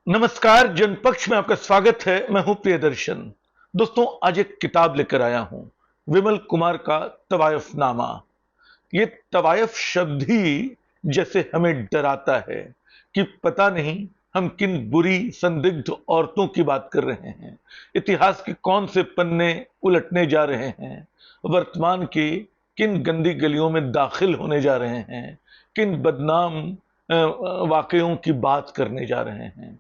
नमस्कार। जनपक्ष में आपका स्वागत है। मैं हूं प्रियदर्शन। दोस्तों, आज एक किताब लेकर आया हूं, विमल कुमार का तवायफनामा। ये तवायफ शब्द ही जैसे हमें डराता है कि पता नहीं हम किन बुरी संदिग्ध औरतों की बात कर रहे हैं, इतिहास के कौन से पन्ने उलटने जा रहे हैं, वर्तमान की किन गंदी गलियों में दाखिल होने जा रहे हैं, किन बदनाम वाकयों की बात करने जा रहे हैं।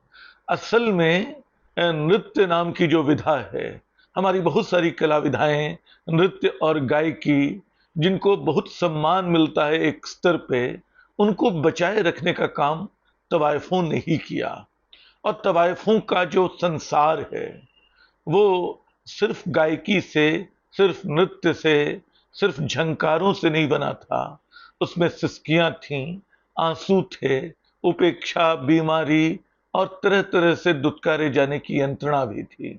असल में नृत्य नाम की जो विधा है, हमारी बहुत सारी कला विधाएं, नृत्य और गायकी, जिनको बहुत सम्मान मिलता है एक स्तर पे, उनको बचाए रखने का काम तवायफों ने ही किया। और तवायफों का जो संसार है वो सिर्फ गायकी से, सिर्फ नृत्य से, सिर्फ झंकारों से नहीं बना था। उसमें सिसकियां थीं, आंसू थे, उपेक्षा, बीमारी और तरह तरह से दुत्कारे जाने की यंत्रणा भी थी।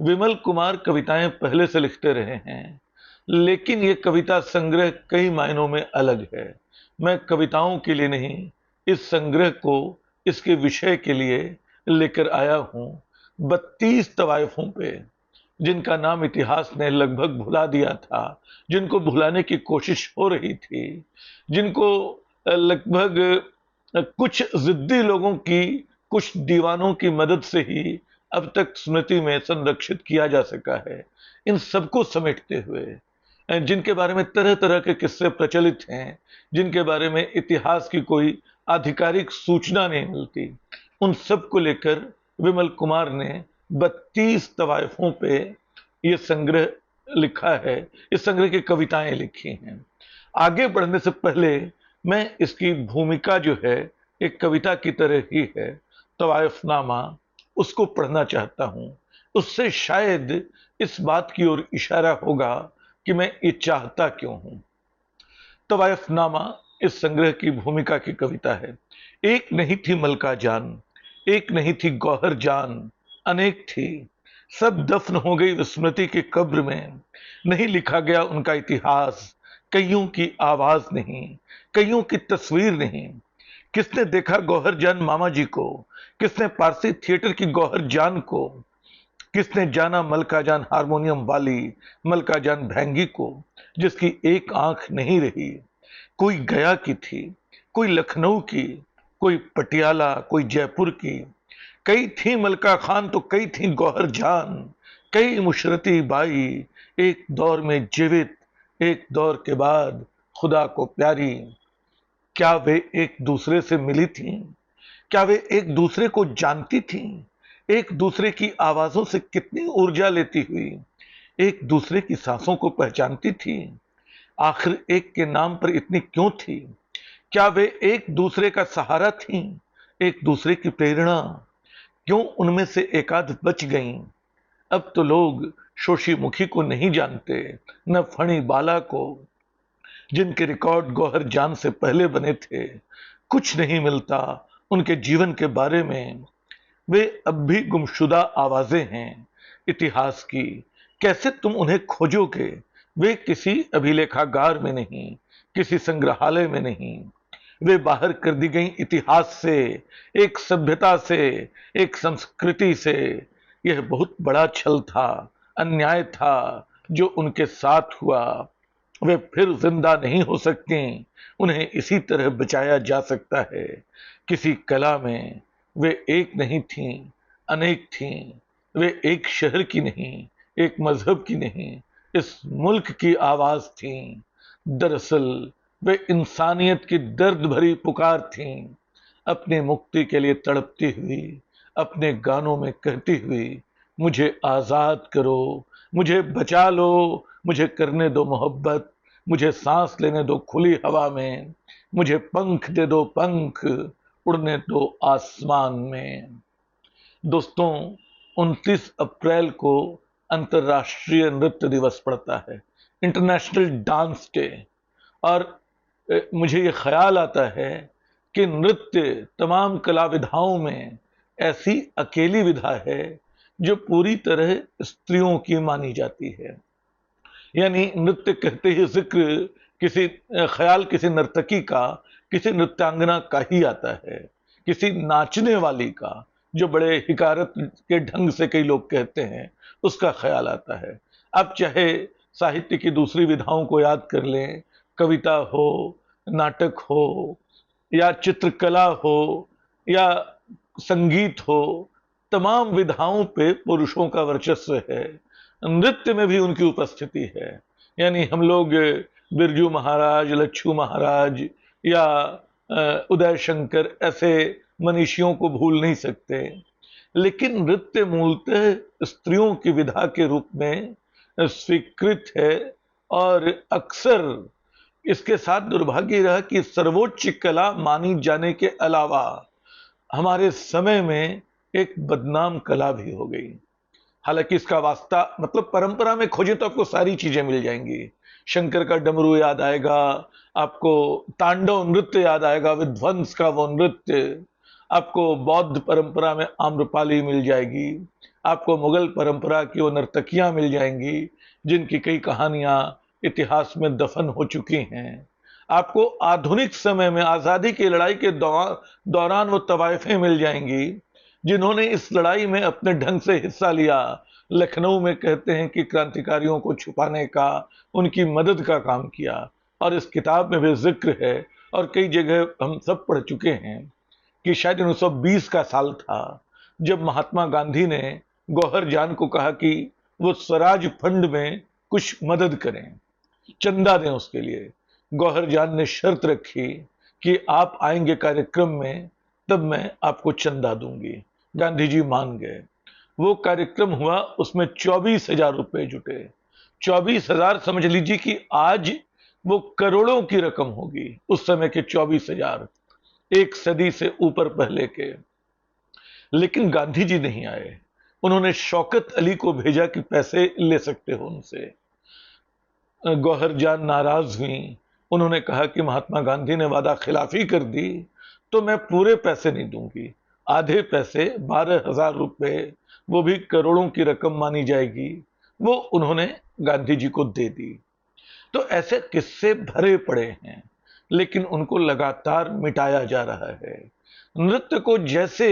विमल कुमार कविताएं पहले से लिखते रहे हैं, लेकिन ये कविता संग्रह कई मायनों में अलग है। मैं कविताओं के लिए नहीं, इस संग्रह को इसके विषय के लिए लेकर आया हूं। 32 तवायफों पे, जिनका नाम इतिहास ने लगभग भुला दिया था, जिनको भुलाने की कोशिश हो रही थी, जिनको लगभग कुछ जिद्दी लोगों की, कुछ दीवानों की मदद से ही अब तक स्मृति में संरक्षित किया जा सका है। इन सबको समेटते हुए, जिनके बारे में तरह तरह के किस्से प्रचलित हैं, जिनके बारे में इतिहास की कोई आधिकारिक सूचना नहीं मिलती, उन सब को लेकर विमल कुमार ने 32 तवायफों पे ये संग्रह लिखा है। इस संग्रह की कविताएं लिखी हैं। आगे बढ़ने से पहले मैं इसकी भूमिका जो है एक कविता की तरह ही है, तवायफनामा, उसको पढ़ना चाहता हूं। उससे शायद इस बात की ओर इशारा होगा कि मैं ये चाहता क्यों हूं। तवायफनामा इस संग्रह की भूमिका की कविता है। एक नहीं थी मलका जान, एक नहीं थी गौहर जान, अनेक थी, सब दफन हो गई विस्मृति की कब्र में। नहीं लिखा गया उनका इतिहास, कईयों की आवाज नहीं, कईयों की तस्वीर नहीं। किसने देखा गौहर जान मामा जी को, किसने पारसी थिएटर की गौहर जान को, किसने जाना मलका जान हारमोनियम वाली, मलका जान भैंगी को, जिसकी एक आंख नहीं रही। कोई गया की थी, कोई लखनऊ की, कोई पटियाला, कोई जयपुर की। कई थी मलका खान तो कई थी गौहर जान, कई मुशरती बाई, एक दौर में जीवित, एक दौर के बाद खुदा को प्यारी। क्या वे एक दूसरे से मिली थीं? क्या वे एक दूसरे को जानती थीं? एक दूसरे की आवाजों से कितनी ऊर्जा लेती हुई एक दूसरे की सांसों को पहचानती थी? आखिर एक के नाम पर इतनी क्यों थी? क्या वे एक दूसरे का सहारा थीं, एक दूसरे की प्रेरणा? क्यों उनमें से एकाध बच गईं? अब तो लोग शोशी मुखी को नहीं जानते, न फणी बाला को, जिनके रिकॉर्ड गौहर जान से पहले बने थे। कुछ नहीं मिलता उनके जीवन के बारे में। वे अब भी गुमशुदा आवाजें हैं इतिहास की। कैसे तुम उन्हें खोजोगे? वे किसी अभिलेखागार में नहीं, किसी संग्रहालय में नहीं। वे बाहर कर दी गई इतिहास से, एक सभ्यता से, एक संस्कृति से। यह बहुत बड़ा छल था, अन्याय था जो उनके साथ हुआ। वे फिर जिंदा नहीं हो सकती, उन्हें इसी तरह बचाया जा सकता है। किसी कला में वे एक नहीं थीं, अनेक थीं। वे एक शहर की नहीं, एक मजहब की नहीं, इस मुल्क की आवाज थीं। दरअसल वे इंसानियत की दर्द भरी पुकार थीं, अपनी मुक्ति के लिए तड़पती हुई, अपने गानों में कहती हुई, मुझे आजाद करो, मुझे बचा लो, मुझे करने दो मोहब्बत, मुझे सांस लेने दो खुली हवा में, मुझे पंख दे दो पंख, उड़ने दो आसमान में। दोस्तों, 29 अप्रैल को अंतर्राष्ट्रीय नृत्य दिवस पड़ता है, इंटरनेशनल डांस डे। और मुझे ये ख्याल आता है कि नृत्य तमाम कला विधाओं में ऐसी अकेली विधा है जो पूरी तरह स्त्रियों की मानी जाती है। यानी नृत्य कहते ही जिक्र किसी ख्याल किसी नर्तकी का, किसी नृत्यांगना का ही आता है, किसी नाचने वाली का, जो बड़े हिकारत के ढंग से कई लोग कहते हैं, उसका ख्याल आता है। आप चाहे साहित्य की दूसरी विधाओं को याद कर लें, कविता हो, नाटक हो, या चित्रकला हो, या संगीत हो, तमाम विधाओं पे पुरुषों का वर्चस्व है। नृत्य में भी उनकी उपस्थिति है। यानी हम लोग बिरजू महाराज, लच्छू महाराज या उदय शंकर ऐसे मनीषियों को भूल नहीं सकते। लेकिन नृत्य मूलतः स्त्रियों की विधा के रूप में स्वीकृत है, और अक्सर इसके साथ दुर्भाग्य रहा कि सर्वोच्च कला मानी जाने के अलावा हमारे समय में एक बदनाम कला भी हो गई। हालांकि इसका वास्ता मतलब परंपरा में खोजे तो आपको सारी चीजें मिल जाएंगी। शंकर का डमरू याद आएगा, आपको तांडव नृत्य याद आएगा, विध्वंस का वो नृत्य, आपको बौद्ध परंपरा में आम्रपाली मिल जाएगी, आपको मुगल परंपरा की वो नर्तकियां मिल जाएंगी जिनकी कई कहानियां इतिहास में दफन हो चुकी हैं। आपको आधुनिक समय में आजादी की लड़ाई के दौरान वो तवाइफें मिल जाएंगी जिन्होंने इस लड़ाई में अपने ढंग से हिस्सा लिया। लखनऊ में कहते हैं कि क्रांतिकारियों को छुपाने का, उनकी मदद का काम किया, और इस किताब में भी जिक्र है और कई जगह हम सब पढ़ चुके हैं कि शायद 1920 का साल था जब महात्मा गांधी ने गौहर जान को कहा कि वो स्वराज फंड में कुछ मदद करें, चंदा दें उसके लिए। गौहर जान ने शर्त रखी कि आप आएंगे कार्यक्रम में तब मैं आपको चंदा दूंगी। गांधी जी मान गए। वो कार्यक्रम हुआ, उसमें 24,000 रुपए जुटे। 24,000 समझ लीजिए कि आज वो करोड़ों की रकम होगी। उस समय के 24,000 एक सदी से ऊपर पहले के। लेकिन गांधी जी नहीं आए। उन्होंने शौकत अली को भेजा कि पैसे ले सकते हो उनसे। गौहर जान नाराज हुई। उन्होंने कहा कि महात्मा गांधी ने वादा खिलाफी कर दी तो मैं पूरे पैसे नहीं दूंगी, आधे पैसे 12,000 रुपए, वो भी करोड़ों की रकम मानी जाएगी, वो उन्होंने गांधी जी को दे दी। तो ऐसे किस्से भरे पड़े हैं, लेकिन उनको लगातार मिटाया जा रहा है। नृत्य को जैसे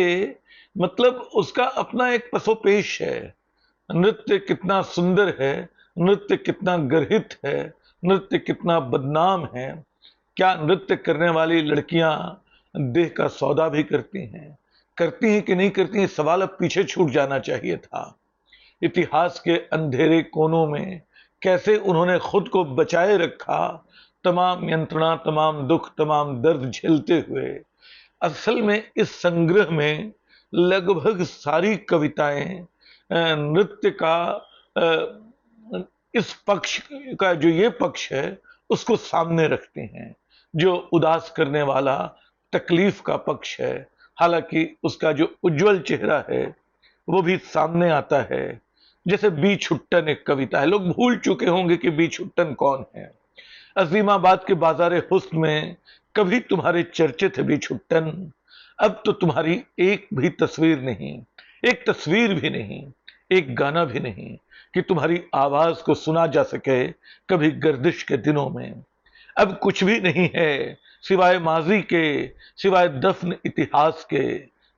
मतलब उसका अपना एक पसोपेश है। नृत्य कितना सुंदर है, नृत्य कितना गर्हित है, नृत्य कितना बदनाम है। क्या नृत्य करने वाली लड़कियां देह का सौदा भी करती हैं कि नहीं करती हैं, सवाल अब पीछे छूट जाना चाहिए था। इतिहास के अंधेरे कोनों में कैसे उन्होंने खुद को बचाए रखा, तमाम यंत्रणा, तमाम दुख, तमाम दर्द झेलते हुए। असल में इस संग्रह में लगभग सारी कविताएं नृत्य का इस पक्ष का, जो ये पक्ष है, उसको सामने रखते हैं, जो उदास करने वाला तकलीफ का पक्ष है। हालांकि उसका जो उज्जवल चेहरा है वो भी सामने आता है। जैसे बी छुट्टन एक कविता है, लोग भूल चुके होंगे कि बी छुट्टन कौन है। अजीमाबाद के बाजारे हुस्न में कभी तुम्हारे चर्चे थे बी छुट्टन, अब तो तुम्हारी एक भी तस्वीर नहीं, एक तस्वीर भी नहीं, एक गाना भी नहीं कि तुम्हारी आवाज को सुना जा सके कभी गर्दिश के दिनों में। अब कुछ भी नहीं है सिवाय माजी के, सिवाय दफन इतिहास के,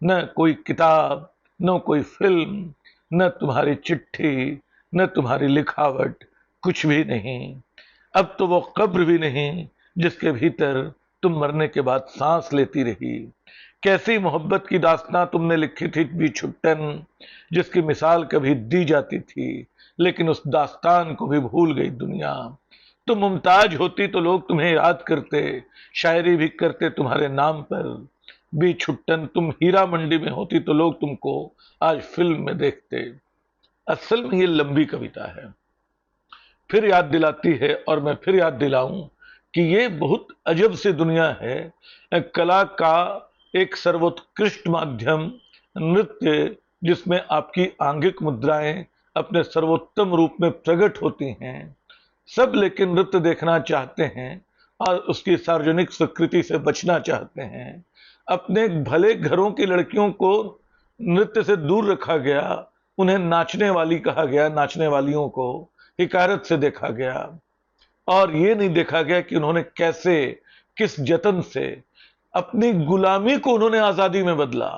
न कोई किताब, न कोई फिल्म, न तुम्हारी चिट्ठी, न तुम्हारी लिखावट, कुछ भी नहीं। अब तो वो कब्र भी नहीं जिसके भीतर तुम मरने के बाद सांस लेती रही। कैसी मोहब्बत की दास्तां तुमने लिखी थी बी छुट्टन, जिसकी मिसाल कभी दी जाती थी, लेकिन उस दास्तान को भी भूल गई दुनिया। तुम मुमताज होती तो लोग तुम्हें याद करते, शायरी भी करते तुम्हारे नाम पर। बी छुट्टन तुम हीरा मंडी में होती तो लोग तुमको आज फिल्म में देखते। असल में ये लंबी कविता है, फिर याद दिलाती है, और मैं फिर याद दिलाऊं कि ये बहुत अजब सी दुनिया है। कला का एक सर्वोत्कृष्ट माध्यम नृत्य, जिसमें आपकी आंगिक मुद्राएं अपने सर्वोत्तम रूप में प्रकट होती हैं। सब लेकिन नृत्य देखना चाहते हैं और उसकी सार्वजनिक स्वीकृति से बचना चाहते हैं। अपने भले घरों की लड़कियों को नृत्य से दूर रखा गया, उन्हें नाचने वाली कहा गया, नाचने वालियों को हिकारत से देखा गया, और ये नहीं देखा गया कि उन्होंने कैसे, किस जतन से अपनी गुलामी को उन्होंने आजादी में बदला।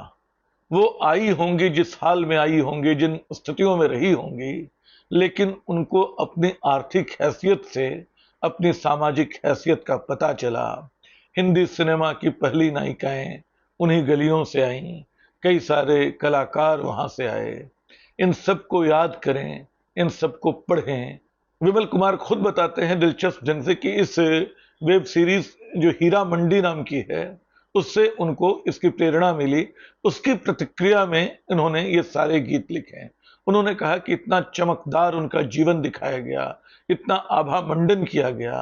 वो आई होंगी जिस हाल में आई होंगी, जिन स्थितियों में रही होंगी, लेकिन उनको अपनी आर्थिक हैसियत से, अपनी सामाजिक हैसियत का पता चला। हिंदी सिनेमा की पहली नायिकाएं उन्हीं गलियों से आईं, कई सारे कलाकार वहां से आए। इन सबको याद करें, इन सबको पढ़ें। विमल कुमार खुद बताते हैं दिलचस्प ढंग से कि इस वेब सीरीज जो हीरा मंडी नाम की है, उससे उनको इसकी प्रेरणा मिली। उसकी प्रतिक्रिया में इन्होंने ये सारे गीत लिखे हैं। उन्होंने कहा कि इतना चमकदार उनका जीवन दिखाया गया, इतना आभा मंडन किया गया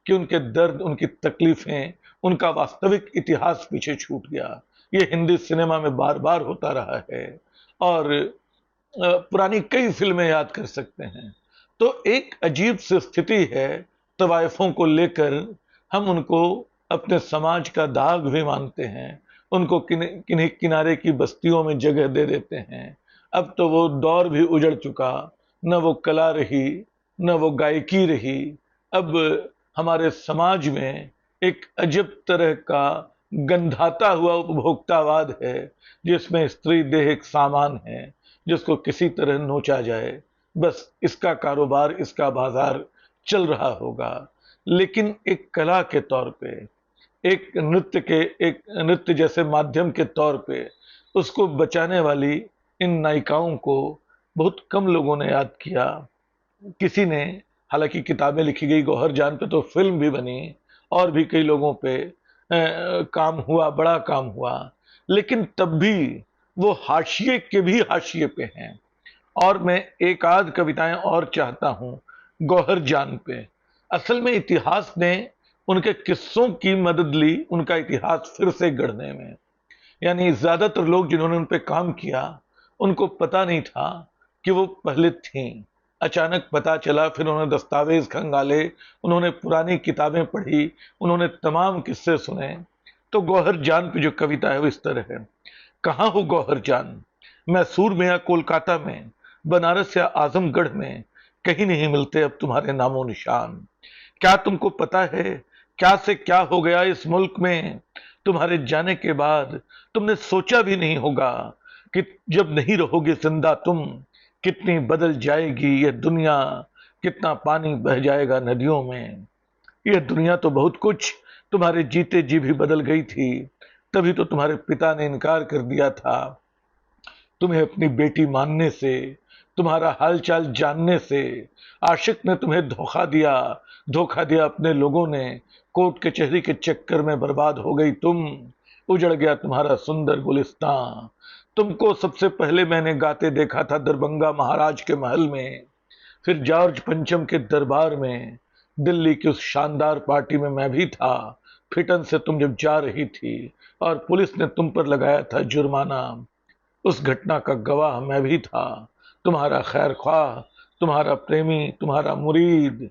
कि उनके दर्द, उनकी तकलीफें, उनका वास्तविक इतिहास पीछे छूट गया। ये हिंदी सिनेमा में बार बार होता रहा है और पुरानी कई फिल्में याद कर सकते हैं। तो एक अजीब सी स्थिति है तवायफों को लेकर। हम उनको अपने समाज का दाग भी मानते हैं, उनको किन्हीं किनारे की बस्तियों में जगह दे देते हैं। अब तो वो दौर भी उजड़ चुका, न वो कला रही, न वो गायकी रही। अब हमारे समाज में एक अजब तरह का गंधाता हुआ उपभोक्तावाद है, जिसमें स्त्री देह एक सामान है जिसको किसी तरह नोचा जाए, बस इसका कारोबार, इसका बाजार चल रहा होगा। लेकिन एक कला के तौर पे, एक नृत्य जैसे माध्यम के तौर पे उसको बचाने वाली इन नायिकाओं को बहुत कम लोगों ने याद किया। किसी ने, हालांकि किताबें लिखी गई, गौहर जान पे तो फिल्म भी बनी और भी कई लोगों पे काम हुआ, बड़ा काम हुआ, लेकिन तब भी वो हाशिए के भी हाशिए पे हैं। और मैं एक आध कविताएं और चाहता हूं गौहर जान पे। असल में इतिहास ने उनके किस्सों की मदद ली उनका इतिहास फिर से गढ़ने में। यानी ज्यादातर लोग जिन्होंने उन पे काम किया, उनको पता नहीं था कि वो पहले थीं। अचानक पता चला, फिर उन्होंने दस्तावेज खंगाले, उन्होंने पुरानी किताबें पढ़ी, उन्होंने तमाम किस्से सुने। तो गौहर जान पे जो कविता है वो इस तरह है। कहाँ हो गौहर जान, मैसूर में या कोलकाता में, बनारस या आजमगढ़ में, कहीं नहीं मिलते अब तुम्हारे नामो निशान। क्या तुमको पता है क्या से क्या हो गया इस मुल्क में? तुम्हारे जाने के बाद तुमने सोचा भी नहीं होगा कि जब नहीं रहोगे जिंदा तुम, कितनी बदल जाएगी यह दुनिया, कितना पानी बह जाएगा नदियों में। यह दुनिया तो बहुत कुछ तुम्हारे जीते जी भी बदल गई थी, तभी तो तुम्हारे पिता ने इनकार कर दिया था तुम्हें अपनी बेटी मानने से, तुम्हारा हालचाल जानने से। आशिक ने तुम्हें धोखा दिया, धोखा दिया अपने लोगों ने, कोर्ट कचहरी के चक्कर में बर्बाद हो गई तुम, उजड़ गया तुम्हारा सुंदर गुलिस्तान। तुमको सबसे पहले मैंने गाते देखा था दरभंगा महाराज के महल में, फिर जॉर्ज पंचम के दरबार में, दिल्ली की उस शानदार पार्टी में मैं भी था, फिटन से तुम जब जा रही थी और पुलिस ने तुम पर लगाया था जुर्माना, उस घटना का गवाह मैं भी था, तुम्हारा खैर ख्वाह, तुम्हारा प्रेमी, तुम्हारा मुरीद।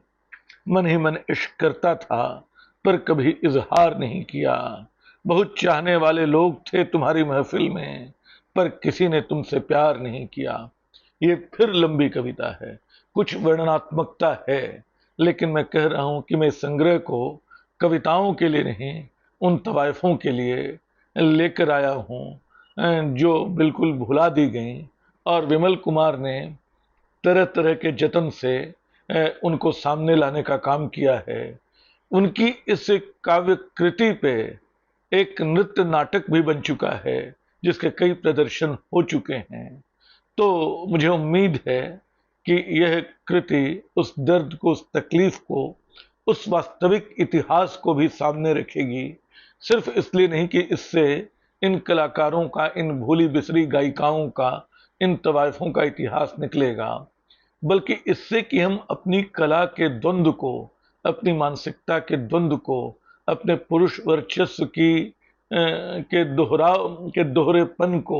मन ही मन इश्क करता था पर कभी इजहार नहीं किया। बहुत चाहने वाले लोग थे तुम्हारी महफिल में, पर किसी ने तुमसे प्यार नहीं किया। ये फिर लंबी कविता है, कुछ वर्णनात्मकता है, लेकिन मैं कह रहा हूं कि मैं इस संग्रह को कविताओं के लिए नहीं, उन तवायफों के लिए लेकर आया हूं जो बिल्कुल भुला दी गई। और विमल कुमार ने तरह तरह के जतन से उनको सामने लाने का काम किया है। उनकी इस काव्य कृति पे एक नृत्य नाटक भी बन चुका है, जिसके कई प्रदर्शन हो चुके हैं। तो मुझे उम्मीद है कि यह कृति उस दर्द को, उस तकलीफ को, उस वास्तविक इतिहास को भी सामने रखेगी। सिर्फ इसलिए नहीं कि इससे इन कलाकारों का, इन भूली बिसरी गायिकाओं का, इन तवायफों का इतिहास निकलेगा, बल्कि इससे कि हम अपनी कला के द्वंद्व को, अपनी मानसिकता के द्वंद्व को, अपने पुरुष वर्चस्व के दोहरेपन को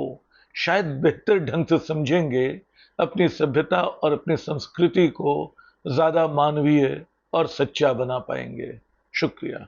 शायद बेहतर ढंग से समझेंगे, अपनी सभ्यता और अपनी संस्कृति को ज्यादा मानवीय और सच्चा बना पाएंगे। शुक्रिया।